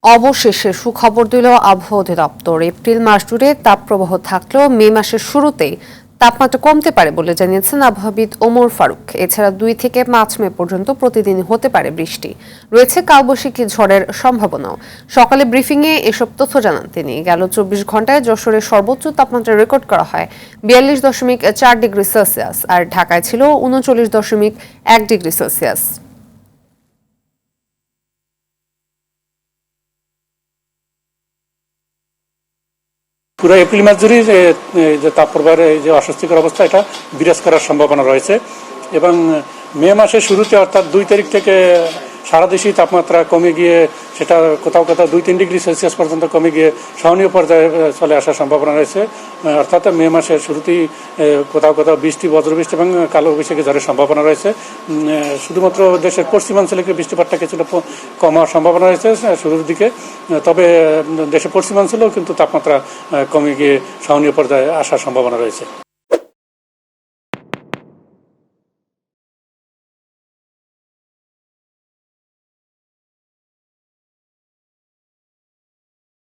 অবশেষে সুখবর দিল আবহাওয়া অধিদপ্তর। এপ্রিল মাস জুড়ে তাপপ্রবাহ থাকলেও মে মাসের শুরুতেই তাপমাত্রা কমতে পারে বলে জানিয়েছেন আবহাওয়াবিদ ওমর ফারুক। এছাড়া 2 থেকে 5 মে পর্যন্ত প্রতিদিন হতে পারে বৃষ্টি, রয়েছে কালবৈশাখী ঝড়ের সম্ভাবনাও। সকালে ব্রিফিংয়ে এসব তথ্য জানান তিনি। গেল 24 ঘন্টায় যশোরের সর্বোচ্চ তাপমাত্রা রেকর্ড করা হয় 42.4 ডিগ্রি সেলসিয়াস, আর ঢাকায় ছিল 39.1 ডিগ্রি সেলসিয়াস। পুরো এপ্রিল মাস জুড়েই যে তাপপ্রবাহের যে অস্বস্তিকর অবস্থা এটা বিরাজ করার সম্ভাবনা রয়েছে এবং মে মাসের শুরুতে অর্থাৎ 2 তারিখ থেকে সারা দেশেই তাপমাত্রা কমে গিয়ে সেটা কোথাও কোথাও 2-3 ডিগ্রি সেলসিয়াস পর্যন্ত কমে গিয়ে সহনীয় পর্যায়ে চলে আসার সম্ভাবনা রয়েছে। অর্থাৎ মে মাসের শুরুতেই কোথাও কোথাও বৃষ্টি, বজ্রবৃষ্টি এবং কালবৈশাখী ঝড়ের সম্ভাবনা রয়েছে। শুধুমাত্র দেশের পশ্চিমাঞ্চলে বৃষ্টিপাতটা কিছুটা কম হওয়ার সম্ভাবনা রয়েছে শুরুর দিকে, তবে দেশের পশ্চিমাঞ্চলেও কিন্তু তাপমাত্রা কমে গিয়ে সহনীয় পর্যায়ে আসার সম্ভাবনা রয়েছে।